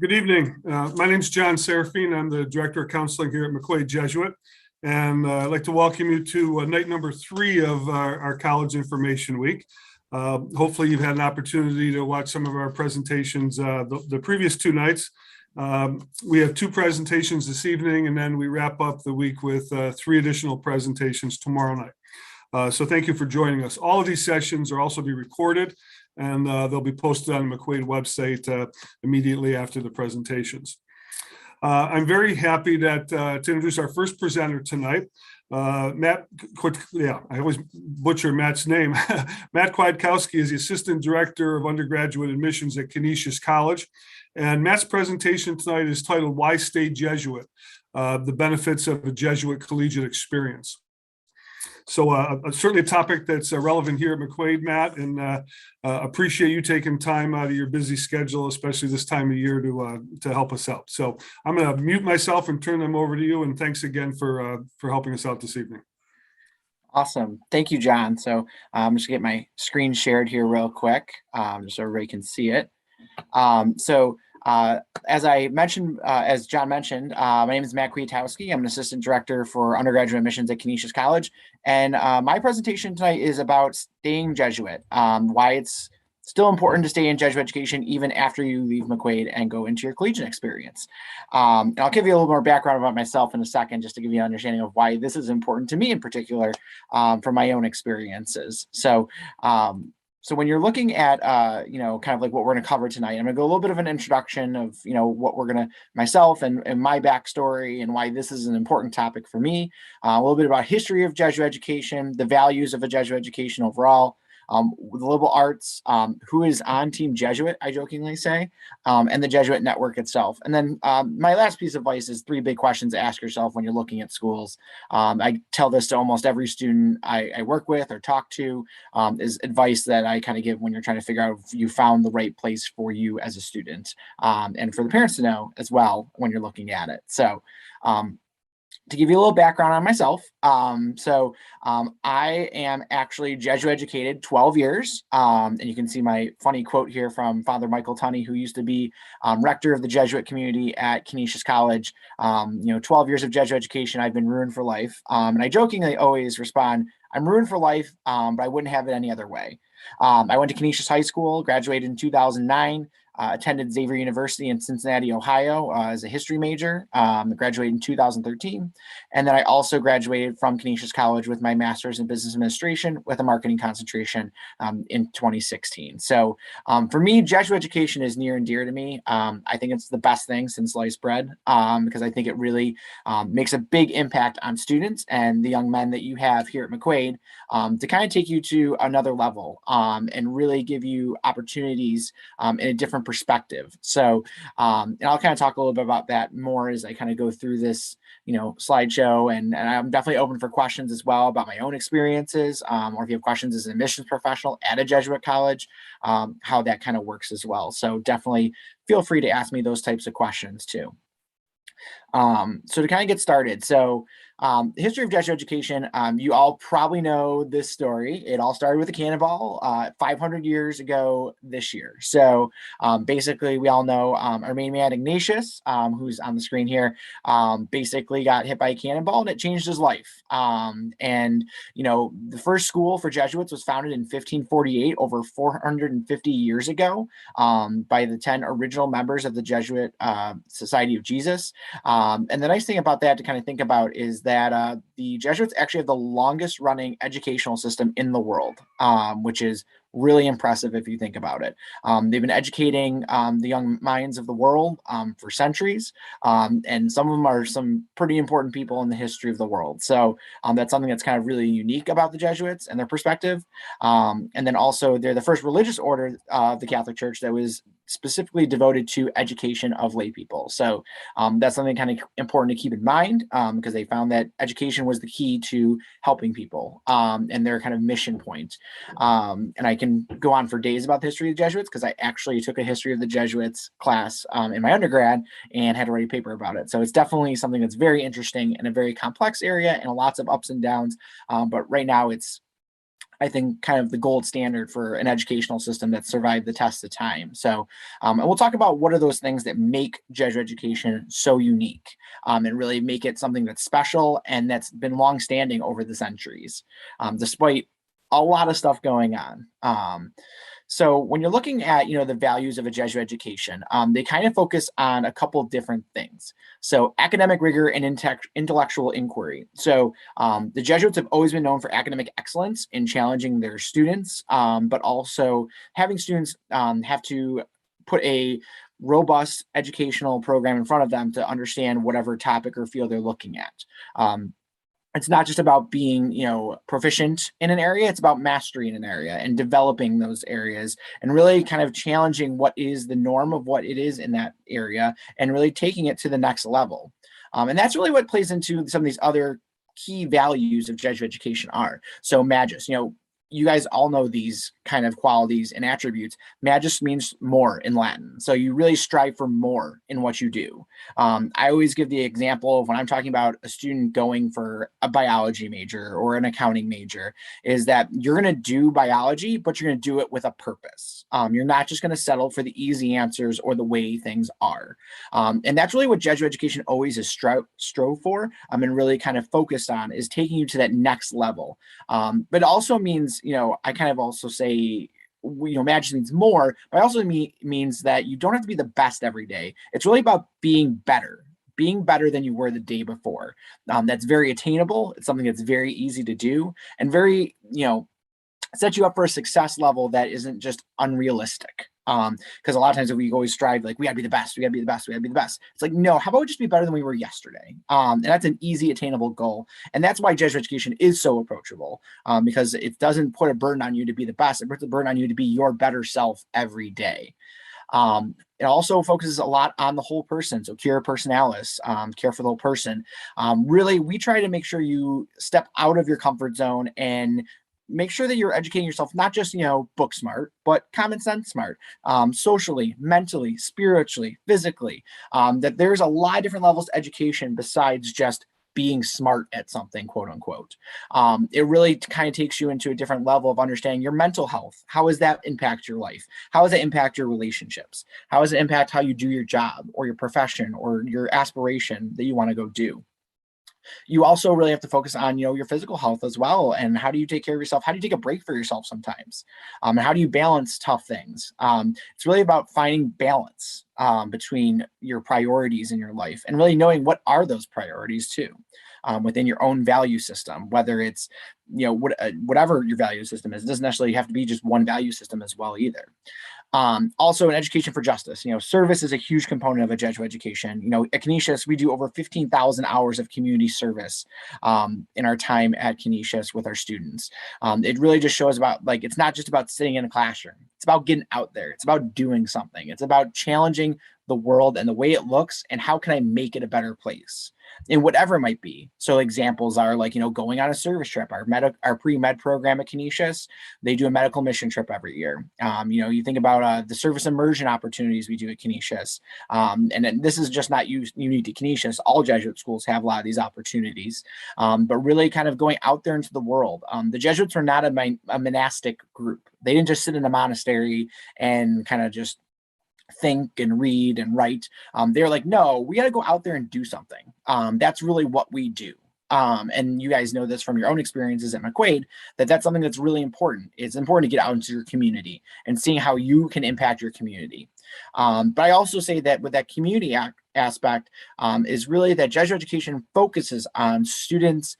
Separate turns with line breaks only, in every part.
Good evening. My name is John Serafine. I'm the Director of Counseling here at McQuaid Jesuit. And I'd like to welcome you to night number 3 of our College Information Week. Hopefully you've had an opportunity to watch some of our presentations the previous 2 nights. We have 2 presentations this evening, and then we wrap up the week with 3 additional presentations tomorrow night. So thank you for joining us. All of these sessions are also be recorded, and they'll be posted on the McQuaid website immediately after the presentations. I'm very happy that to introduce our first presenter tonight, Matt, I always butcher Matt's name. Matt Kwiatkowski is the Assistant Director of Undergraduate Admissions at Canisius College. And Matt's presentation tonight is titled, Why Stay Jesuit? The Benefits of a Jesuit Collegiate Experience. So certainly a topic that's relevant here at McQuaid, Matt, and appreciate you taking time out of your busy schedule, especially this time of year, to help us out. So I'm going to mute myself and turn them over to you. And thanks again for helping us out this evening.
Awesome. Thank you, John. So I'm just going to get my screen shared here real quick, just so everybody can see it. As I mentioned, as John mentioned, my name is Matt Kwiatkowski. I'm an assistant director for undergraduate admissions at Canisius College. And my presentation tonight is about staying Jesuit, why it's still important to stay in Jesuit education even after you leave McQuaid and go into your collegiate experience. And I'll give you a little more background about myself in a second, just to give you an understanding of why this is important to me in particular, from my own experiences. So when you're looking at, kind of like what we're going to cover tonight, I'm going to go a little bit of an introduction of, what we're going to, myself and my backstory and why this is an important topic for me, a little bit about history of Jesuit education, the values of a Jesuit education overall, the liberal arts, who is on Team Jesuit, I jokingly say, and the Jesuit network itself. And then my last piece of advice is 3 big questions to ask yourself when you're looking at schools. I tell this to almost every student I work with or talk to, is advice that I kind of give when you're trying to figure out if you found the right place for you as a student, and for the parents to know as well when you're looking at it. So to give you a little background on myself, I am actually Jesuit educated 12 years, and you can see my funny quote here from Father Michael Tunney, who used to be rector of the Jesuit community at Canisius College. 12 years of Jesuit education, I've been ruined for life, and I jokingly always respond, I'm ruined for life, but I wouldn't have it any other way. I went to Canisius High School, graduated in 2009, attended Xavier University in Cincinnati, Ohio, as a history major, graduated in 2013. And then I also graduated from Canisius College with my master's in business administration with a marketing concentration in 2016. So for me, Jesuit education is near and dear to me. I think it's the best thing since sliced bread, because I think it really makes a big impact on students and the young men that you have here at McQuaid, to kind of take you to another level, and really give you opportunities in a different perspective. So, and I'll kind of talk a little bit about that more as I kind of go through this, slideshow, and I'm definitely open for questions as well about my own experiences, or if you have questions as an admissions professional at a Jesuit college, how that kind of works as well. So definitely feel free to ask me those types of questions too. So to kind of get started, the history of Jesuit education, you all probably know this story. It all started with a cannonball 500 years ago this year. So basically, we all know our main man, Ignatius, who's on the screen here, basically got hit by a cannonball and it changed his life. The first school for Jesuits was founded in 1548, over 450 years ago, by the 10 original members of the Jesuit Society of Jesus. And the nice thing about that to kind of think about is that the Jesuits actually have the longest running educational system in the world, which is really impressive if you think about it. They've been educating the young minds of the world for centuries, and some of them are some pretty important people in the history of the world. So that's something that's kind of really unique about the Jesuits and their perspective. And then also they're the first religious order of the Catholic Church that was specifically devoted to education of lay people. So that's something kind of important to keep in mind, because they found that education was the key to helping people, and their kind of mission point. And I can go on for days about the history of the Jesuits, because I actually took a history of the Jesuits class in my undergrad and had to write a paper about it. So it's definitely something that's very interesting and a very complex area and lots of ups and downs. But right now it's I think, kind of the gold standard for an educational system that survived the test of time. So, and we'll talk about what are those things that make Jesuit education so unique, and really make it something that's special and that's been longstanding over the centuries, despite a lot of stuff going on. So when you're looking at, the values of a Jesuit education, they kind of focus on a couple different things. So academic rigor and intellectual inquiry. So the Jesuits have always been known for academic excellence in challenging their students, but also having students have to put a robust educational program in front of them to understand whatever topic or field they're looking at. It's not just about being, proficient in an area, it's about mastery in an area and developing those areas and really kind of challenging what is the norm of what it is in that area and really taking it to the next level. And that's really what plays into some of these other key values of Jesuit education are. So magis, you guys all know these kind of qualities and attributes. Magis means more in Latin. So you really strive for more in what you do. I always give the example of when I'm talking about a student going for a biology major or an accounting major, is that you're going to do biology, but you're going to do it with a purpose. You're not just going to settle for the easy answers or the way things are. And that's really what Jesuit education always is strove for, and really kind of focused on, is taking you to that next level. But it also means, I kind of also say, magis means more, but also means that you don't have to be the best every day. It's really about being better than you were the day before. That's very attainable. It's something that's very easy to do and very, set you up for a success level that isn't just unrealistic. Because a lot of times we always strive, like, we gotta be the best, we gotta be the best, we gotta be the best. It's like, no, how about we just be better than we were yesterday? And that's an easy, attainable goal. And that's why Jesuit education is so approachable, because it doesn't put a burden on you to be the best. It puts a burden on you to be your better self every day. It also focuses a lot on the whole person. So cura personalis, care for the whole person. Really, we try to make sure you step out of your comfort zone and make sure that you're educating yourself, not just, book smart, but common sense smart, socially, mentally, spiritually, physically, that there's a lot of different levels of education besides just being smart at something, quote unquote. It really kind of takes you into a different level of understanding your mental health. How does that impact your life? How does it impact your relationships? How does it impact how you do your job or your profession or your aspiration that you want to go do? You also really have to focus on, your physical health as well. And how do you take care of yourself? How do you take a break for yourself sometimes? And how do you balance tough things? It's really about finding balance between your priorities in your life and really knowing what are those priorities too, within your own value system, whether it's, whatever your value system is. It doesn't necessarily have to be just one value system as well either. Also an education for justice. Service is a huge component of a Jesuit education. At Canisius, we do over 15,000 hours of community service in our time at Canisius with our students. It really just shows about, like, it's not just about sitting in a classroom. It's about getting out there. It's about doing something. It's about challenging the world and the way it looks and how can I make it a better place in whatever it might be. So examples are like, going on a service trip. Our pre-med program at Canisius, they do a medical mission trip every year. You think about the service immersion opportunities we do at Canisius. And this is just not unique to Canisius. All Jesuit schools have a lot of these opportunities, but really kind of going out there into the world. The Jesuits were not a monastic group. They didn't just sit in a monastery and kind of just think and read and write. They're like, no, we got to go out there and do something. That's really what we do. And you guys know this from your own experiences at McQuaid, that's something that's really important. It's important to get out into your community and seeing how you can impact your community. But I also say that with that community aspect is really that Jesuit education focuses on students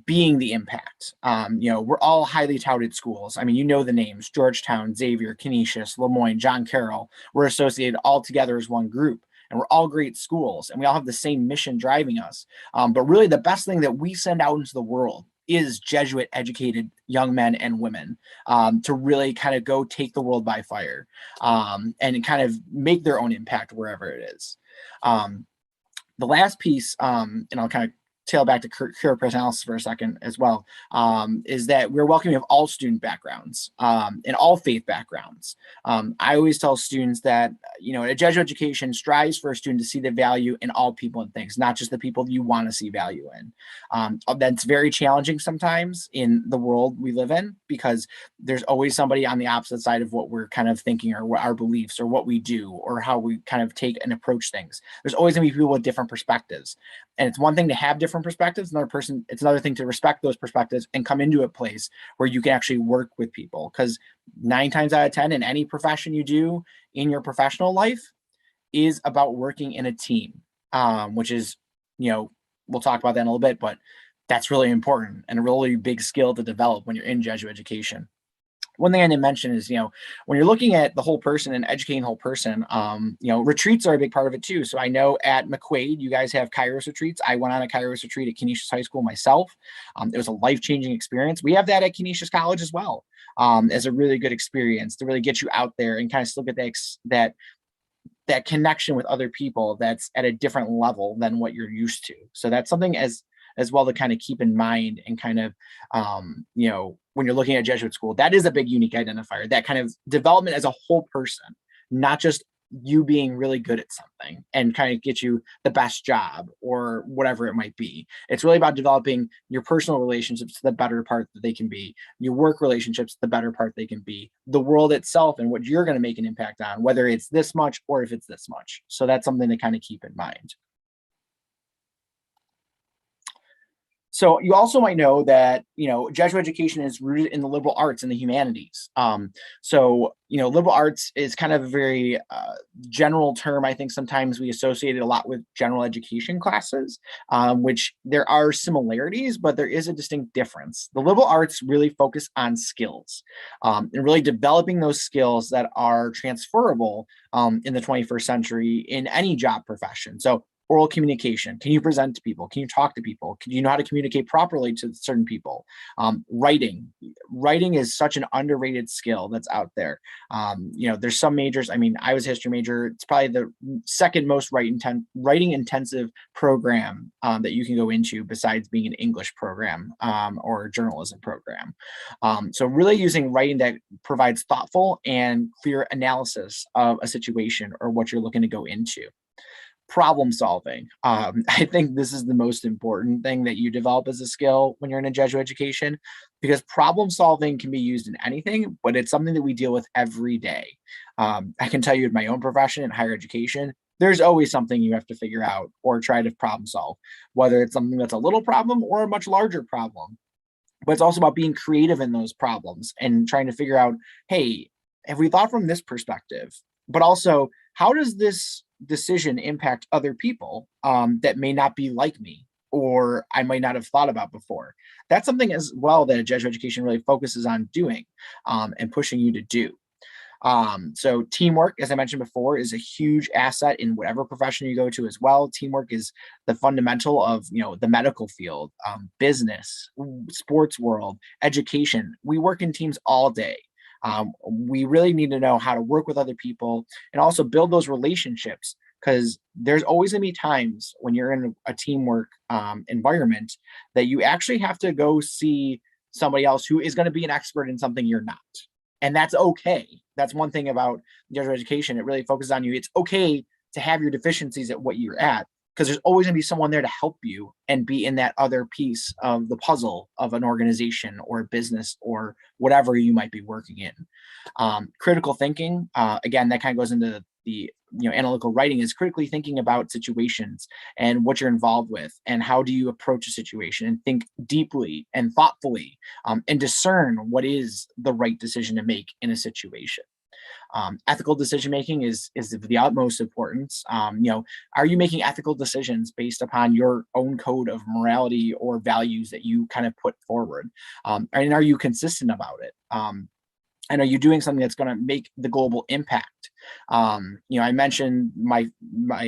being the impact. We're all highly touted schools. I mean, the names: Georgetown, Xavier, Canisius, Lemoyne, John Carroll. We're associated all together as one group, and we're all great schools, and we all have the same mission driving us. But really, the best thing that we send out into the world is Jesuit educated young men and women to really kind of go take the world by fire and kind of make their own impact wherever it is. The last piece, and I'll kind of tail back to career analysis for a second as well, is that we're welcoming of all student backgrounds and all faith backgrounds. I always tell students that, a Jesuit education strives for a student to see the value in all people and things, not just the people you want to see value in. That's very challenging sometimes in the world we live in, because there's always somebody on the opposite side of what we're kind of thinking, or what our beliefs, or what we do, or how we kind of take and approach things. There's always going to be people with different perspectives. And it's one thing to have different perspectives. It's another thing to respect those perspectives and come into a place where you can actually work with people. Because 9 times out of 10 in any profession you do in your professional life is about working in a team, which is, we'll talk about that in a little bit, but that's really important and a really big skill to develop when you're in Jesuit education. One thing I didn't mention is, when you're looking at the whole person and educating the whole person, retreats are a big part of it too. So I know at McQuaid, you guys have Kairos retreats. I went on a Kairos retreat at Canisius High School myself. It was a life-changing experience. We have that at Canisius College as well, as a really good experience to really get you out there and kind of still get that connection with other people that's at a different level than what you're used to. So that's something as well to kind of keep in mind, and kind of, when you're looking at Jesuit school, that is a big unique identifier, that kind of development as a whole person, not just you being really good at something and kind of get you the best job or whatever it might be. It's really about developing your personal relationships to the better part that they can be, your work relationships, the better part they can be, the world itself and what you're going to make an impact on, whether it's this much or if it's this much. So that's something to kind of keep in mind. So you also might know that, Jesuit education is rooted in the liberal arts and the humanities. Liberal arts is kind of a very general term. I think sometimes we associate it a lot with general education classes, which there are similarities, but there is a distinct difference. The liberal arts really focus on skills, and really developing those skills that are transferable in the 21st century in any job profession. So oral communication. Can you present to people? Can you talk to people? Do you know how to communicate properly to certain people? Writing is such an underrated skill that's out there. There's some majors. I mean, I was a history major. It's probably the second most writing intensive program that you can go into, besides being an English program or a journalism program. So really using writing that provides thoughtful and clear analysis of a situation or what you're looking to go into. Problem solving. I think this is the most important thing that you develop as a skill when you're in a Jesuit education, because problem solving can be used in anything, but it's something that we deal with every day. I can tell you in my own profession in higher education, there's always something you have to figure out or try to problem solve, whether it's something that's a little problem or a much larger problem. But it's also about being creative in those problems and trying to figure out, hey, have we thought from this perspective? But also, how does this decision impact other people that may not be like me, or I might not have thought about before? That's something as well that a Jesuit education really focuses on doing and pushing you to do. So teamwork, as I mentioned before, is a huge asset in whatever profession you go to as well. Teamwork is the fundamental of, the medical field, business, sports world, education. We work in teams all day. We really need to know how to work with other people and also build those relationships, because there's always going to be times when you're in a teamwork environment that you actually have to go see somebody else who is going to be an expert in something you're not. And that's okay. That's one thing about Jesuit education. It really focuses on you. It's okay to have your deficiencies at what you're at, because there's always going to be someone there to help you and be in that other piece of the puzzle of an organization or a business or whatever you might be working in. Critical thinking, again, that kind of goes into the analytical writing, is critically thinking about situations and what you're involved with and how do you approach a situation and think deeply and thoughtfully and discern what is the right decision to make in a situation. Ethical decision making is of the utmost importance. Are you making ethical decisions based upon your own code of morality or values that you kind of put forward? And are you consistent about it? And are you doing something that's going to make the global impact? I mentioned my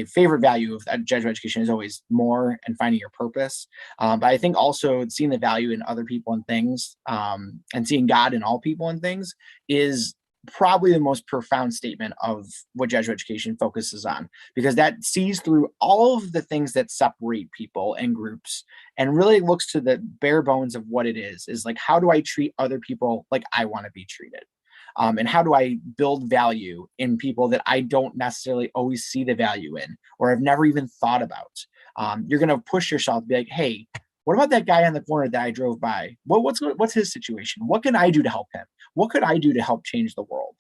favorite value of Jesuit education is always more and finding your purpose. But I think also seeing the value in other people and things, and seeing God in all people and things is probably the most profound statement of what Jesuit education focuses on, because that sees through all of the things that separate people and groups and really looks to the bare bones of what it is like, how do I treat other people like I want to be treated? And how do I build value in people that I don't necessarily always see the value in, or I've never even thought about? You're going to push yourself to be like, hey, what about that guy on the corner that I drove by? What's his situation? What can I do to help him? What could I do to help change the world?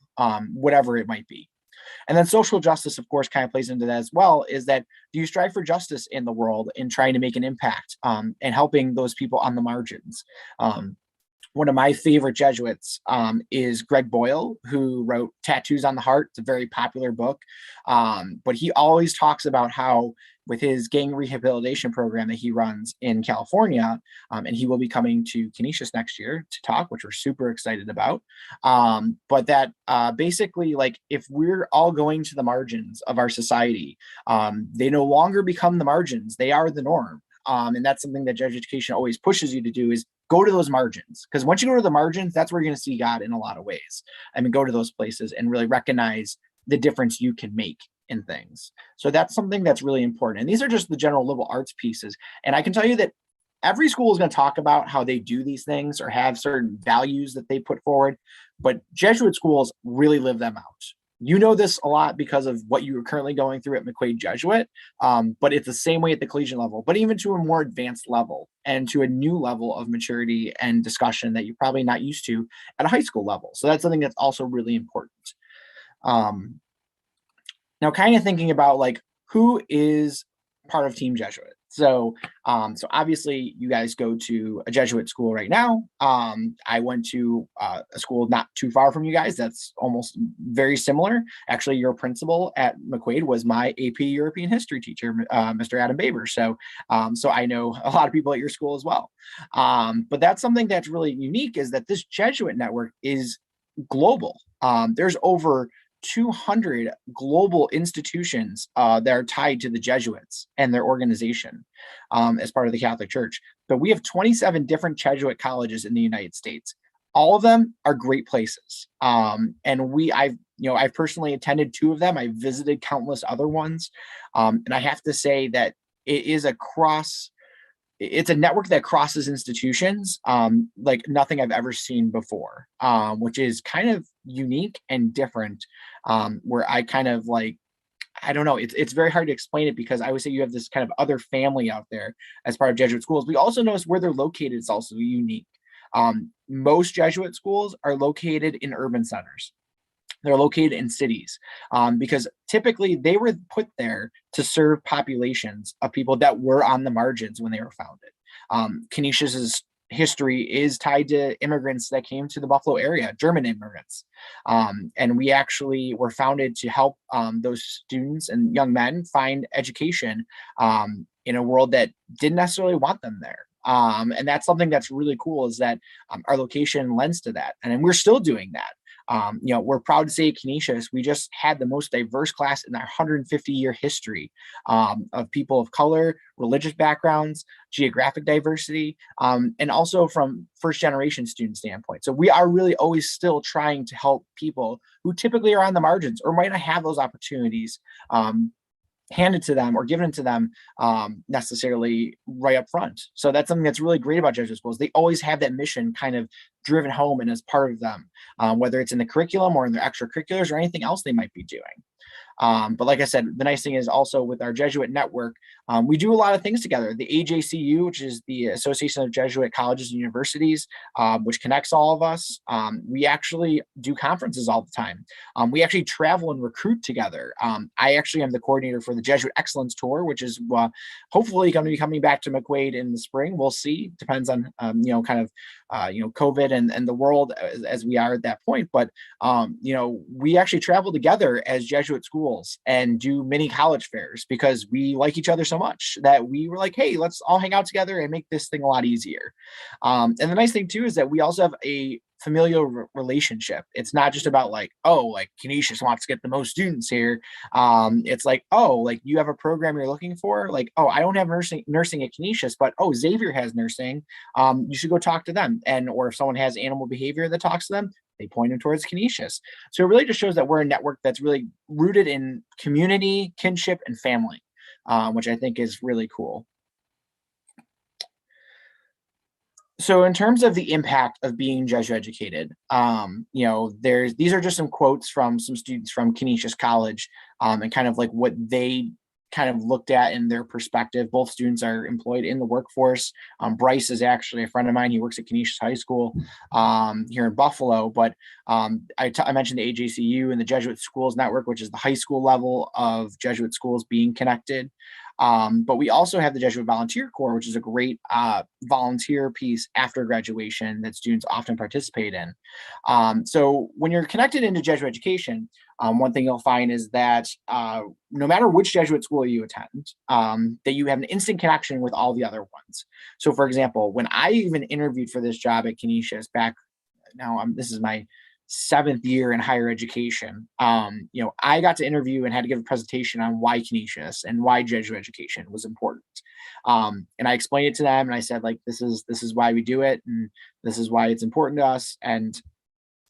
Whatever it might be. And then social justice, of course, kind of plays into that as well, is that do you strive for justice in the world in trying to make an impact and helping those people on the margins? One of my favorite Jesuits is Greg Boyle, who wrote Tattoos on the Heart. It's a very popular book. But he always talks about how with his gang rehabilitation program that he runs in California, and he will be coming to Canisius next year to talk, which we're super excited about. But that basically, like, if we're all going to the margins of our society, they no longer become the margins, they are the norm. And that's something that Jesuit education always pushes you to do, is go to those margins. Because once you go to the margins, that's where you're going to see God in a lot of ways. I mean, go to those places and really recognize the difference you can make in things. So that's something that's really important. And these are just the general liberal arts pieces. And I can tell you that every school is going to talk about how they do these things or have certain values that they put forward, but Jesuit schools really live them out. You know this a lot because of what you are currently going through at McQuaid Jesuit, but it's the same way at the collegiate level, but even to a more advanced level and to a new level of maturity and discussion that you're probably not used to at a high school level. So that's something that's also really important. Now, kind of thinking about like who is part of Team Jesuit. So obviously you guys go to a Jesuit school right now. I went to a school not too far from you guys. That's almost very similar. Actually, your principal at McQuaid was my AP European history teacher, Mr. Adam Baber. So I know a lot of people at your school as well. But that's something that's really unique, is that this Jesuit network is global. There's over 200 global institutions that are tied to the Jesuits and their organization as part of the Catholic Church. But we have 27 different Jesuit colleges in the United States. All of them are great places. And I've personally attended 2 of them. I visited countless other ones. And I have to say that it's a network that crosses institutions like nothing I've ever seen before, which is kind of unique and different, where I kind of like, I don't know, it's very hard to explain it, because I would say you have this kind of other family out there as part of Jesuit schools. We also notice where they're located is also unique. Most Jesuit schools are located in urban centers. They're located in cities because typically they were put there to serve populations of people that were on the margins when they were founded. Canisius's history is tied to immigrants that came to the Buffalo area, German immigrants. And we actually were founded to help those students and young men find education in a world that didn't necessarily want them there. And that's something that's really cool, is that our location lends to that. And we're still doing that. We're proud to say at Canisius, we just had the most diverse class in our 150-year history of people of color, religious backgrounds, geographic diversity, and also from first-generation student standpoint. So we are really always still trying to help people who typically are on the margins or might not have those opportunities handed to them or given to them necessarily right up front. So that's something that's really great about Jesuit schools. They always have that mission kind of driven home and as part of them, whether it's in the curriculum or in their extracurriculars or anything else they might be doing. But like I said, the nice thing is also with our Jesuit network, we do a lot of things together. The AJCU, which is the Association of Jesuit Colleges and Universities, which connects all of us. We actually do conferences all the time. We actually travel and recruit together. I actually am the coordinator for the Jesuit Excellence Tour, which is hopefully going to be coming back to McQuaid in the spring. We'll see. Depends on, COVID and the world as we are at that point. But, we actually travel together as Jesuit schools and do mini college fairs because we like each other so much that we were like, hey, let's all hang out together and make this thing a lot easier. And the nice thing too is that we also have a familial relationship. It's not just about like, oh, like Canisius wants to get the most students here. It's like, oh, like you have a program you're looking for. Like, oh, I don't have nursing at Canisius, but oh, Xavier has nursing. You should go talk to them. Or if someone has animal behavior that talks to them, They point them towards Canisius. So it really just shows that we're a network that's really rooted in community, kinship, and family, which I think is really cool. So in terms of the impact of being Jesuit educated, these are just some quotes from some students from Canisius College, and kind of like what they kind of looked at in their perspective. Both students are employed in the workforce. Bryce is actually a friend of mine. He works at Canisius High School here in Buffalo. But I mentioned the AJCU and the Jesuit Schools Network, which is the high school level of Jesuit schools being connected. But we also have the Jesuit Volunteer Corps, which is a great volunteer piece after graduation that students often participate in. So when you're connected into Jesuit education, one thing you'll find is that no matter which Jesuit school you attend, that you have an instant connection with all the other ones. So for example, when I even interviewed for this job at Canisius back, this is my 7th year in higher education, I got to interview and had to give a presentation on why Canisius and why Jesuit education was important. And I explained it to them, and I said, like, this is why we do it, and this is why it's important to us. And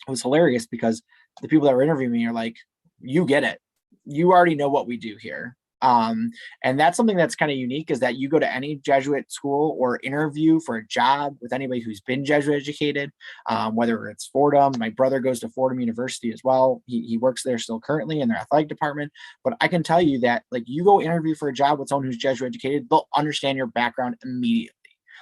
it was hilarious because the people that were interviewing me are like, you get it. You already know what we do here. And that's something that's kind of unique, is that you go to any Jesuit school or interview for a job with anybody who's been Jesuit educated, whether it's Fordham. My brother goes to Fordham University as well. He works there still currently in their athletic department. But I can tell you that, like, you go interview for a job with someone who's Jesuit educated, they'll understand your background immediately.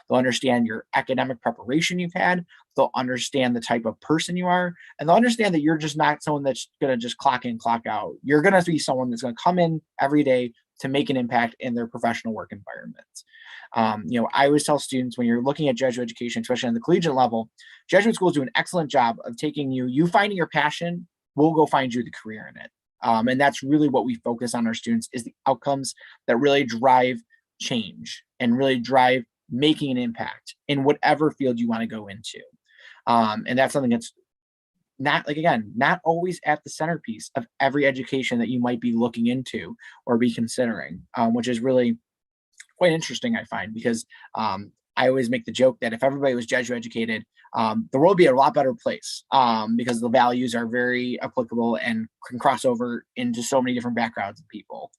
They'll understand your academic preparation you've had. They'll understand the type of person you are. And they'll understand that you're just not someone that's going to just clock in, clock out. You're going to be someone that's going to come in every day to make an impact in their professional work environments. I always tell students, when you're looking at Jesuit education, especially on the collegiate level, Jesuit schools do an excellent job of taking you finding your passion, we'll go find you the career in it. And that's really what we focus on our students, is the outcomes that really drive change and really drive making an impact in whatever field you want to go into. And that's something that's not always at the centerpiece of every education that you might be looking into or be considering, which is really quite interesting, I find, because I always make the joke that if everybody was Jesuit educated, the world would be a lot better place, because the values are very applicable and can cross over into so many different backgrounds of people.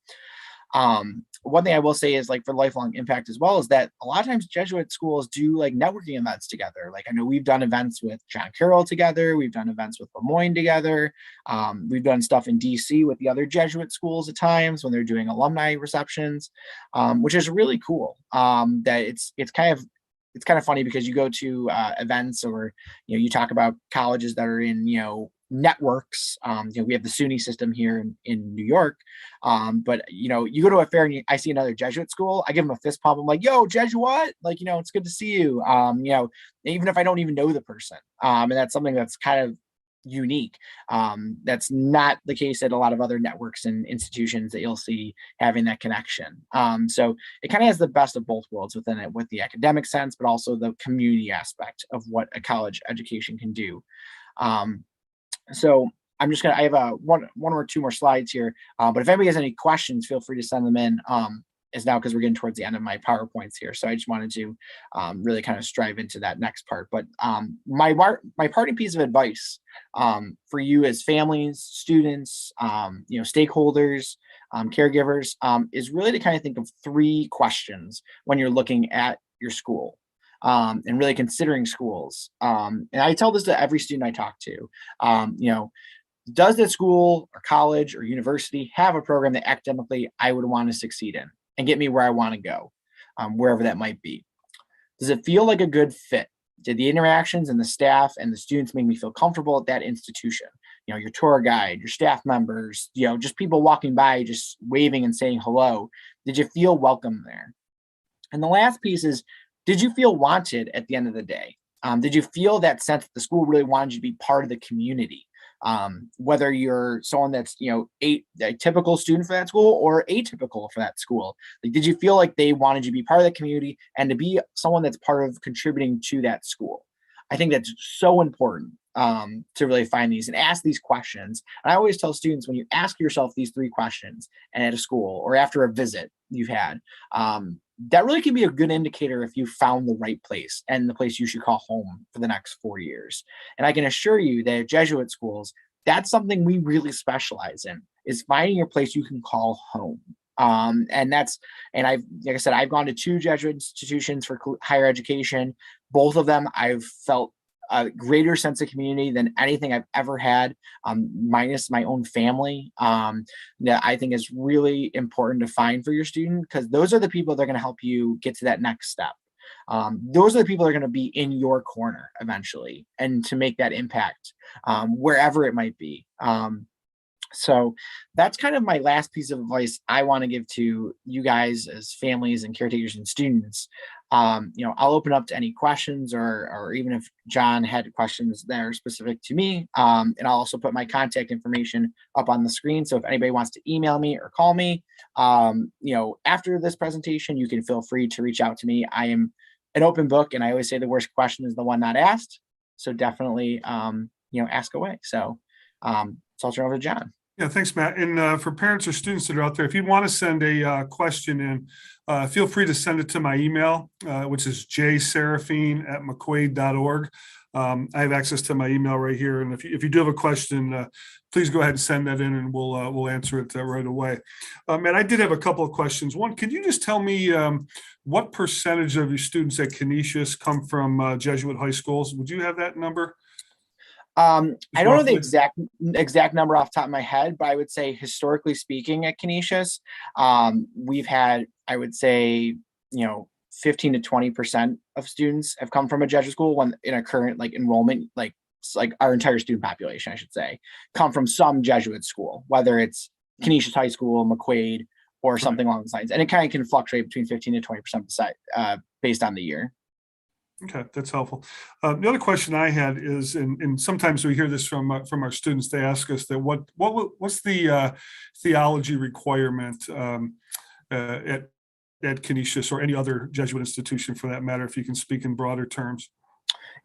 One thing I will say is, like, for lifelong impact as well, is that a lot of times Jesuit schools do like networking events together. Like, I know we've done events with John Carroll together. We've done events with Lemoyne together. We've done stuff in DC with the other Jesuit schools at times when they're doing alumni receptions, which is really cool. That it's kind of funny, because you go to events, or you talk about colleges that are in networks. We have the SUNY system here in New York, but you go to a fair and I see another Jesuit school, I give them a fist pump. I'm like, yo, Jesuit, like, it's good to see you. Even if I don't even know the person, and that's something that's kind of unique. That's not the case at a lot of other networks and institutions that you'll see having that connection. So it kind of has the best of both worlds within it, with the academic sense, but also the community aspect of what a college education can do. So I have one or two more slides here, but if anybody has any questions, feel free to send them in. Is now, because we're getting towards the end of my PowerPoints here. So I just wanted to really kind of strive into that next part. But my parting piece of advice for you as families, students, stakeholders, caregivers, is really to kind of think of 3 questions when you're looking at your school. And really considering schools. And I tell this to every student I talk to. Does the school or college or university have a program that academically I would want to succeed in and get me where I want to go, wherever that might be? Does it feel like a good fit? Did the interactions and the staff and the students make me feel comfortable at that institution? Your tour guide, your staff members, just people walking by, just waving and saying hello. Did you feel welcome there? And the last piece is, did you feel wanted at the end of the day? Did you feel that sense that the school really wanted you to be part of the community? Whether you're someone that's, a typical student for that school or atypical for that school. Like, did you feel like they wanted you to be part of the community and to be someone that's part of contributing to that school? I think that's so important to really find these and ask these questions. And I always tell students, when you ask yourself these 3 questions and at a school or after a visit you've had, that really can be a good indicator if you found the right place and the place you should call home for the next 4 years. And I can assure you that at Jesuit schools, that's something we really specialize in, is finding your place you can call home. And I've, like I said, I've gone to 2 Jesuit institutions for higher education. Both of them, I've felt a greater sense of community than anything I've ever had, minus my own family. That I think is really important to find for your student, because those are the people that are going to help you get to that next step. Those are the people that are going to be in your corner eventually, and to make that impact wherever it might be. So that's kind of my last piece of advice I want to give to you guys as families and caretakers and students. I'll open up to any questions, or even if John had questions that are specific to me. And I'll also put my contact information up on the screen. So if anybody wants to email me or call me, after this presentation, you can feel free to reach out to me. I am an open book, and I always say the worst question is the one not asked. So definitely, ask away. So I'll turn over to John.
Yeah, thanks, Matt. And for parents or students that are out there, if you want to send a question in, feel free to send it to my email, which is jserafine@mcquaid.org. I have access to my email right here. And if you do have a question, please go ahead and send that in, and we'll answer it right away. Matt, I did have a couple of questions. One, could you just tell me what percentage of your students at Canisius come from Jesuit high schools? Would you have that number?
I don't know the exact number off the top of my head, but I would say, historically speaking, at Canisius, we've had, I would say, 15 to 20% of students have come from a Jesuit school when in a current enrollment, like our entire student population, I should say, come from some Jesuit school, whether it's Canisius High School, McQuaid, or something along those lines. And it kind of can fluctuate between 15 to 20% based on the year.
Okay, that's helpful. The other question I had is, and sometimes we hear this from our students. They ask us that what's the theology requirement at Canisius, or any other Jesuit institution for that matter, if you can speak in broader terms.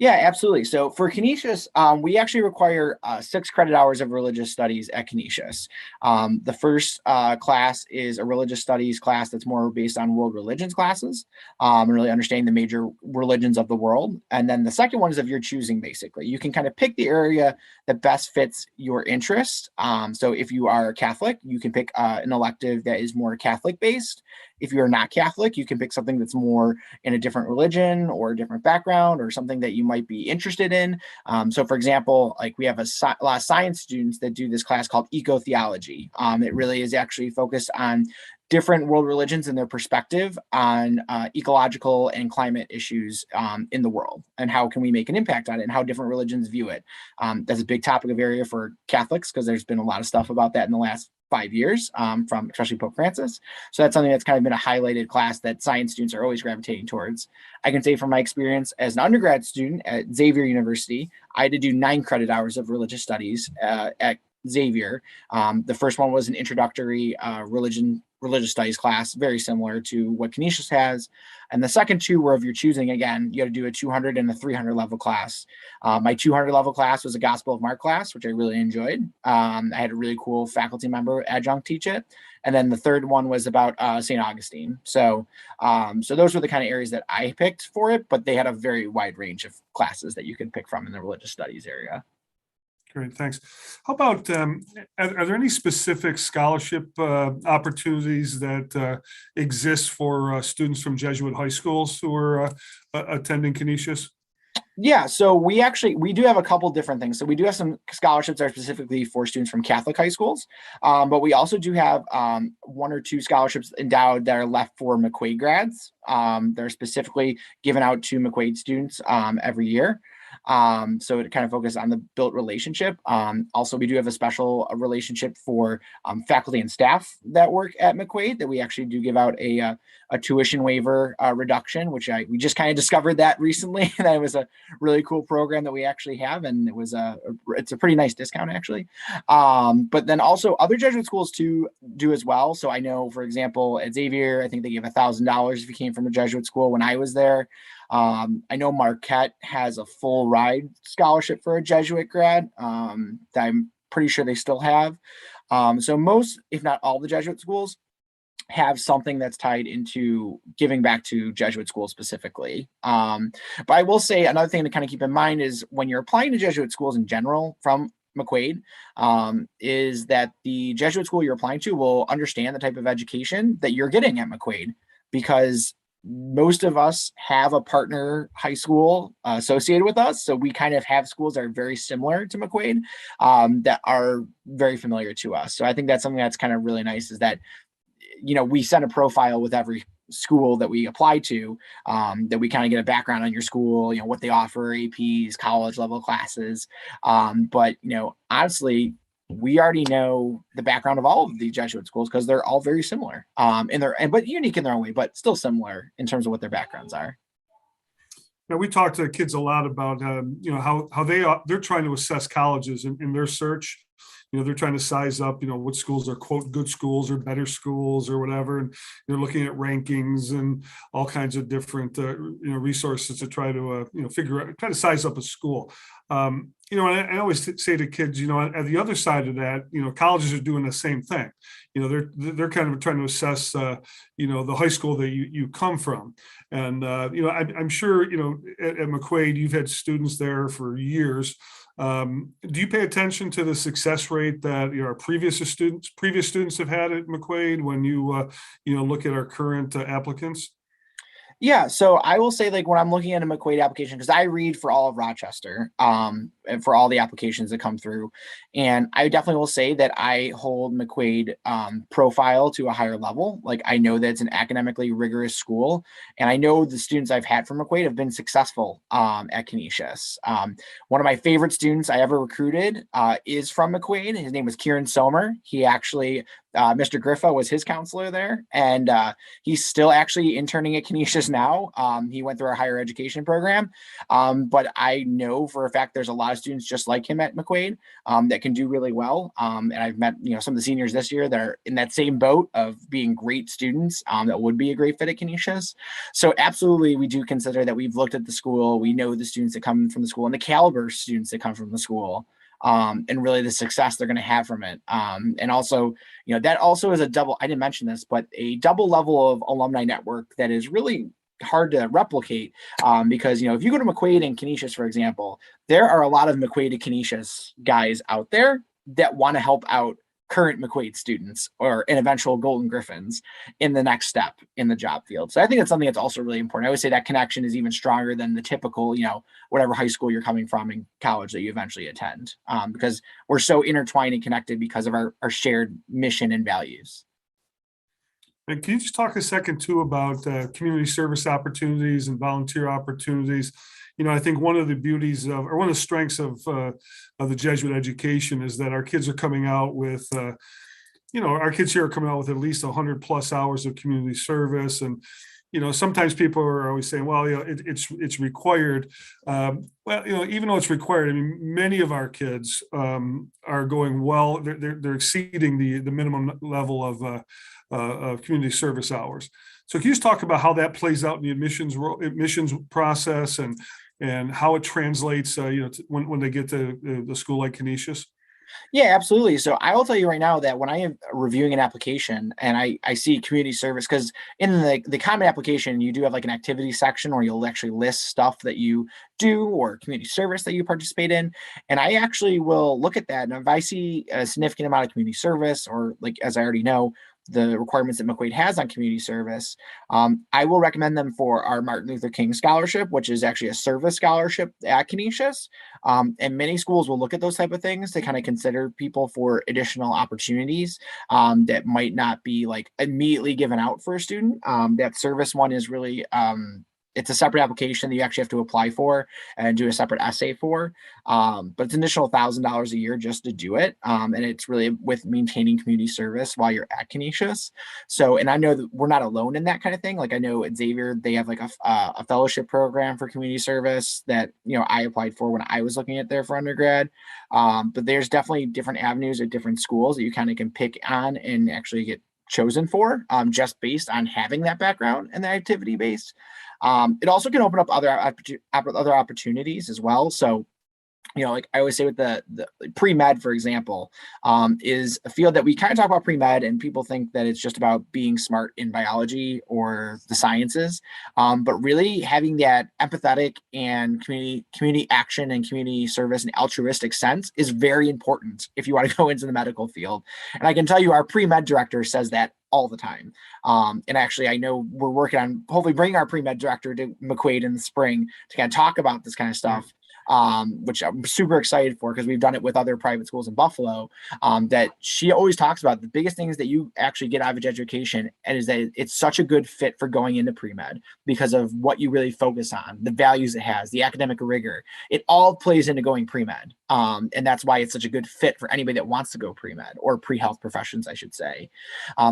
Yeah, absolutely. So for Canisius, we actually require 6 credit hours of religious studies at Canisius. The first class is a religious studies class that's more based on world religions classes, and really understanding the major religions of the world. And then the second one is of your choosing, basically. You can kind of pick the area that best fits your interest. So if you are Catholic, you can pick an elective that is more Catholic based. If you're not Catholic, you can pick something that's more in a different religion or a different background, or something that you might be interested in. So for example, we have a lot of science students that do this class called eco-theology. It really is actually focused on different world religions and their perspective on ecological and climate issues in the world, and how can we make an impact on it, and how different religions view it. That's a big topic of area for Catholics, because there's been a lot of stuff about that in the last 5 years, from especially Pope Francis. So that's something that's kind of been a highlighted class that science students are always gravitating towards. I can say from my experience as an undergrad student at Xavier University, I had to do 9 credit hours of religious studies at Xavier. The first one was an introductory religious studies class, very similar to what Canisius has. And the second 2 were of your choosing. Again, you had to do a 200 and a 300 level class. My 200 level class was a Gospel of Mark class, which I really enjoyed. I had a really cool faculty member adjunct teach it. And then the third one was about St. Augustine. So those were the kind of areas that I picked for it, but they had a very wide range of classes that you could pick from in the religious studies area.
Great, thanks. How about, are there any specific scholarship opportunities that exist for students from Jesuit high schools who are attending Canisius?
Yeah, so we do have a couple different things. So we do have some scholarships that are specifically for students from Catholic high schools, but we also do have 1 or 2 scholarships endowed that are left for McQuaid grads. They're specifically given out to McQuaid students every year. So it kind of focuses on the built relationship. Also, we do have a special relationship for faculty and staff that work at McQuaid, that we actually do give out a tuition waiver reduction, which we just kind of discovered that recently. That it was a really cool program that we actually have, and it's a pretty nice discount actually. But then also other Jesuit schools too do as well. So I know, for example, at Xavier, I think they give $1,000 if you came from a Jesuit school when I was there. I know Marquette has a full ride scholarship for a Jesuit grad that I'm pretty sure they still have. So most, if not all, the Jesuit schools have something that's tied into giving back to Jesuit schools specifically. But I will say another thing to kind of keep in mind is when you're applying to Jesuit schools in general from McQuaid, is that the Jesuit school you're applying to will understand the type of education that you're getting at McQuaid, because most of us have a partner high school associated with us. So we kind of have schools that are very similar to McQuaid, that are very familiar to us. So I think that's something that's kind of really nice, is that we send a profile with every school that we apply to, that we kind of get a background on your school, what they offer, APs, college level classes. But honestly, we already know the background of all of the Jesuit schools, because they're all very similar, but unique in their own way, but still similar in terms of what their backgrounds are.
Now, we talk to kids a lot about, how they're trying to assess colleges in their search. They're trying to size up, what schools are, quote, good schools or better schools or whatever. And they're looking at rankings and all kinds of different, resources to try to, try to size up a school. And I always say to kids, at the other side of that, colleges are doing the same thing. They're kind of trying to assess, the high school that you come from. And, I'm sure, at McQuaid, you've had students there for years. Do you pay attention to the success rate that our previous students have had at McQuaid when you look at our current applicants?
Yeah, so I will say, like, when I'm looking at a McQuaid application, because I read for all of Rochester, and for all the applications that come through, and I definitely will say that I hold McQuaid profile to a higher level. Like, I know that it's an academically rigorous school, and I know the students I've had from McQuaid have been successful at Canisius. One of my favorite students I ever recruited is from McQuaid. His name was Kieran Somer. He actually Mr. Griffa was his counselor there, and he's still actually interning at Canisius now. He went through our higher education program, but I know for a fact there's a lot of students just like him at McQuaid that can do really well. And I've met some of the seniors this year that are in that same boat of being great students that would be a great fit at Canisius. So absolutely, we do consider that. We've looked at the school. We know the students that come from the school and the caliber of students that come from the school. And really the success they're going to have from it. And also, that also is a double, I didn't mention this, but a double level of alumni network that is really hard to replicate, because, if you go to McQuaid and Canisius, for example, there are a lot of McQuaid to Canisius guys out there that want to help out current McQuaid students or an eventual Golden Griffins in the next step in the job field. So I think it's something that's also really important. I would say that connection is even stronger than the typical, whatever high school you're coming from in college that you eventually attend, because we're so intertwined and connected because of our shared mission and values.
And can you just talk a second too about community service opportunities and volunteer opportunities? I think one of the beauties of, or one of the strengths of the Jesuit education is that our kids are coming out with, our kids here are coming out with at least 100+ hours of community service. And, sometimes people are always saying, well, it's required. Well, even though it's required, I mean, many of our kids are going well. They're exceeding the minimum level of community service hours. So can you just talk about how that plays out in the admissions process and how it translates, when they get to the school like Canisius?
Yeah, absolutely. So I will tell you right now that when I am reviewing an application and I see community service, because in the common application, you do have like an activity section where you'll actually list stuff that you do or community service that you participate in. And I actually will look at that. And if I see a significant amount of community service, or, like, as I already know, the requirements that McQuaid has on community service, I will recommend them for our Martin Luther King Scholarship, which is actually a service scholarship at Canisius. And many schools will look at those type of things to kind of consider people for additional opportunities that might not be like immediately given out for a student. That service one is really, it's a separate application that you actually have to apply for and do a separate essay for. But it's an additional $1,000 a year just to do it. And it's really with maintaining community service while you're at Canisius. So, and I know that we're not alone in that kind of thing. Like, I know at Xavier, they have like a fellowship program for community service that, I applied for when I was looking at there for undergrad. But there's definitely different avenues at different schools that you kind of can pick on and actually get chosen for, just based on having that background and the activity base. It also can open up other opportunities as well. So, like I always say with the pre-med, for example, is a field that we kind of talk about pre-med and people think that it's just about being smart in biology or the sciences. But really having that empathetic and community action and community service and altruistic sense is very important if you want to go into the medical field. And I can tell you our pre-med director says that all the time. And actually, I know we're working on hopefully bringing our pre-med director to McQuaid in the spring to kind of talk about this kind of stuff. Which I'm super excited for because we've done it with other private schools in Buffalo, that she always talks about. The biggest thing is that you actually get out of education and is that it's such a good fit for going into pre-med because of what you really focus on, the values it has, the academic rigor. It all plays into going pre-med. And that's why it's such a good fit for anybody that wants to go pre-med or pre-health professions, I should say.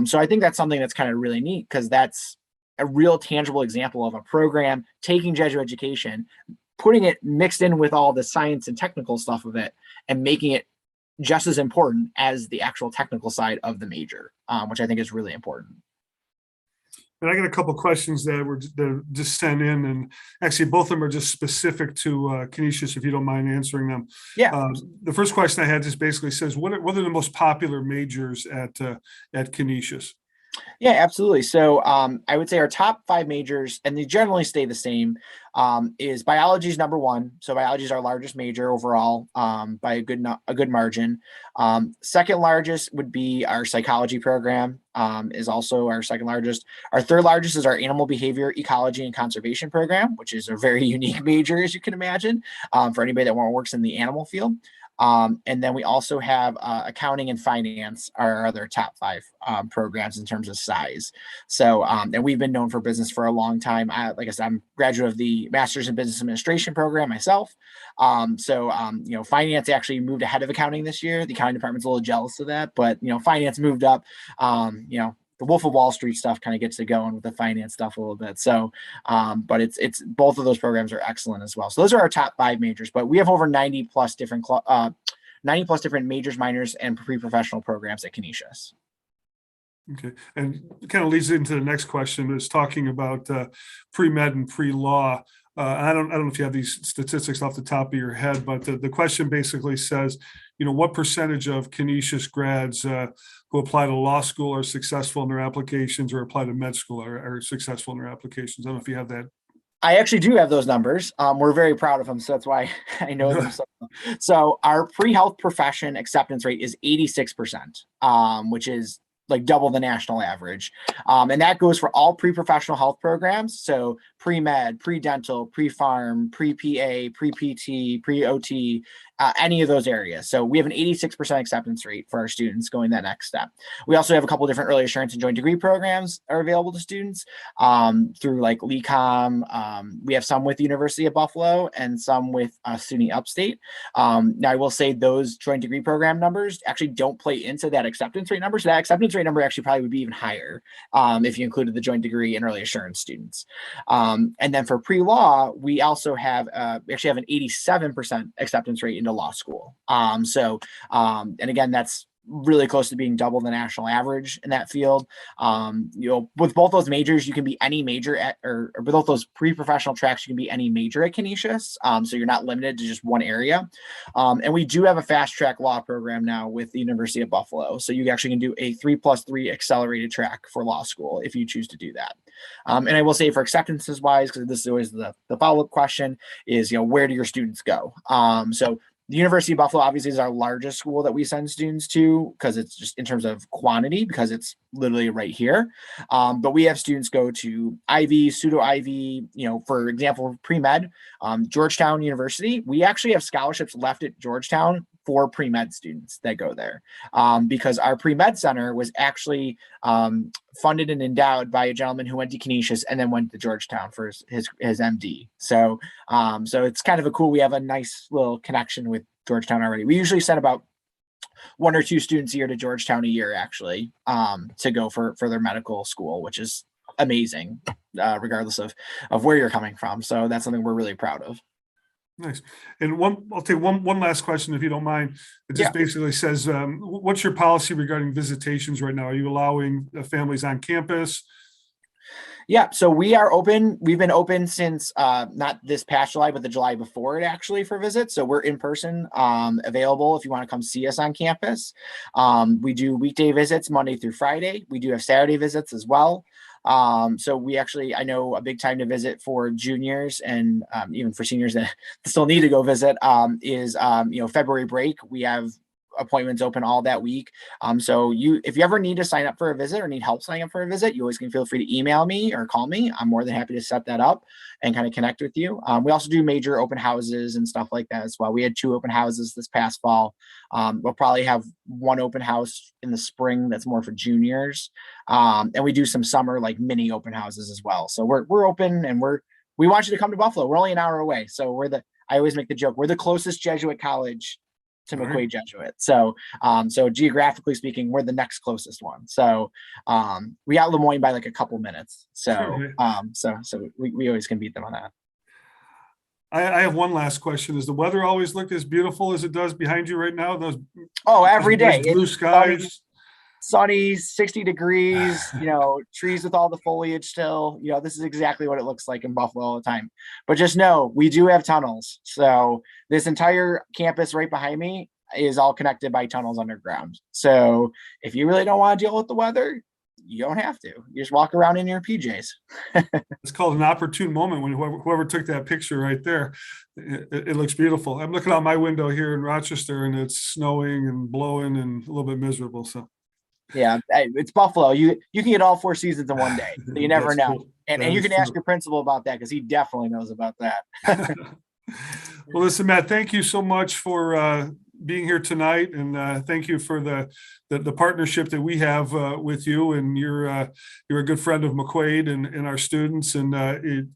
So I think that's something that's kind of really neat because that's a real tangible example of a program taking Jesuit education, putting it mixed in with all the science and technical stuff of it and making it just as important as the actual technical side of the major, which I think is really important.
And I got a couple of questions that were just sent in, and actually both of them are just specific to Canisius, if you don't mind answering them.
Yeah.
The first question I had just basically says, what are the most popular majors at Canisius?
Yeah, absolutely. So I would say our top 5 majors, and they generally stay the same, is biology is number 1. So biology is our largest major overall by a good margin. Second largest would be our psychology program, is also our second largest. Our third largest is our animal behavior, ecology, and conservation program, which is a very unique major, as you can imagine, for anybody that works in the animal field. And then we also have accounting and finance are our other top 5 programs in terms of size. So, and we've been known for business for a long time. Like I said, I'm a graduate of the Master's in Business Administration program myself. Finance actually moved ahead of accounting this year. The accounting department's a little jealous of that, but, finance moved up. The Wolf of Wall Street stuff kind of gets it going with the finance stuff a little bit. So, but it's both of those programs are excellent as well. So those are our top 5 majors, but we have over 90 plus different majors, minors, and pre-professional programs at Canisius.
Okay, and kind of leads into the next question is talking about pre-med and pre-law. I don't know if you have these statistics off the top of your head, but the question basically says, what percentage of Canisius grads who apply to law school are successful in their applications or apply to med school are successful in their applications? I don't know if you have that. I
actually do have those numbers. We're very proud of them, so that's why I know them. So our pre-health profession acceptance rate is 86%, which is like double the national average. And that goes for all pre-professional health programs. So pre-med, pre-dental, pre-pharm, pre-PA, pre-PT, pre-OT, any of those areas. So we have an 86% acceptance rate for our students going that next step. We also have a couple of different early assurance and joint degree programs are available to students through like LECOM. We have some with the University of Buffalo and some with SUNY Upstate. Now I will say those joint degree program numbers actually don't play into that acceptance rate number. So that acceptance rate number actually probably would be even higher if you included the joint degree and early assurance students. And then for pre-law, we also have actually have an 87% acceptance rate into law school. And again, that's really close to being double the national average in that field. With both those majors, you can be any major or with both those pre-professional tracks, you can be any major at Canisius. So you're not limited to just one area. And we do have a fast track law program now with the University of Buffalo. So you actually can do a 3+3 accelerated track for law school if you choose to do that. And I will say for acceptances wise, because this is always the follow-up question is, where do your students go? So the University of Buffalo obviously is our largest school that we send students to because it's just in terms of quantity, because it's literally right here. But we have students go to IV, pseudo IV, for example, pre-med, Georgetown University. We actually have scholarships left at Georgetown for pre-med students that go there because our pre-med center was actually funded and endowed by a gentleman who went to Canisius and then went to Georgetown for his MD. So it's kind of we have a nice little connection with Georgetown already. We usually send about 1 or 2 students a year to Georgetown a year actually to go for their medical school, which is amazing regardless of where you're coming from. So that's something we're really proud of.
Nice. And I'll take one last question, if you don't mind. It just basically says, what's your policy regarding visitations right now? Are you allowing families on campus?
Yeah, so we are open. We've been open since not this past July, but the July before it actually for visits. So we're in person, available if you want to come see us on campus. We do weekday visits Monday through Friday. We do have Saturday visits as well. So we actually, I know a big time to visit for juniors and even for seniors that still need to go visit is February break. We have appointments open all that week. So if you ever need to sign up for a visit or need help signing up for a visit, you always can feel free to email me or call me. I'm more than happy to set that up and kind of connect with you. We also do major open houses and stuff like that as well. We had 2 open houses this past fall. We'll probably have 1 open house in the spring that's more for juniors. And we do some summer like mini open houses as well. So we're open and we want you to come to Buffalo. We're only an hour away. So I always make the joke, we're the closest Jesuit college to McQuaid Jesuit. So geographically speaking, we're the next closest one. So we got Lemoyne by like a couple minutes. So we always can beat them on that.
I have one last question. Does the weather always look as beautiful as it does behind you right now?
Every day.
Blue skies.
Sunny, 60 degrees, trees with all the foliage still. This is exactly what it looks like in Buffalo all the time. But just know, we do have tunnels. So this entire campus right behind me is all connected by tunnels underground. So if you really don't want to deal with the weather, you don't have to. You just walk around in your PJs.
It's called an opportune moment when whoever took that picture right there. It looks beautiful. I'm looking out my window here in Rochester and it's snowing and blowing and a little bit miserable. So.
Yeah, it's Buffalo. You can get all 4 seasons in one day. So you never know. Cool. And you can ask your principal about that because he definitely knows about that.
Well, listen, Matt, thank you so much for being here tonight. And thank you for the partnership that we have with you. And you're a good friend of McQuaid and our students. And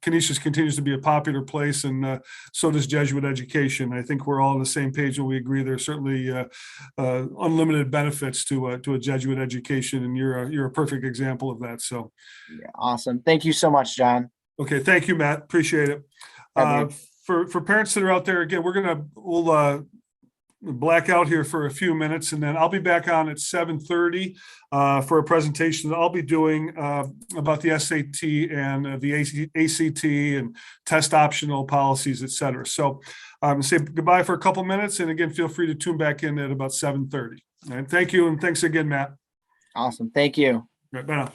Canisius continues to be a popular place. And so does Jesuit education. I think we're all on the same page when we agree there's certainly unlimited benefits to a Jesuit education. And you're a perfect example of that. So
yeah, awesome. Thank you so much, John.
Okay. Thank you, Matt. Appreciate it. For parents that are out there, again, we'll black out here for a few minutes, and then I'll be back on at 7:30 for a presentation that I'll be doing about the SAT and the ACT and test optional policies, et cetera. So say goodbye for a couple minutes, and again, feel free to tune back in at about 7:30. All right, thank you, and thanks again, Matt.
Awesome. Thank you.
Right, bye now.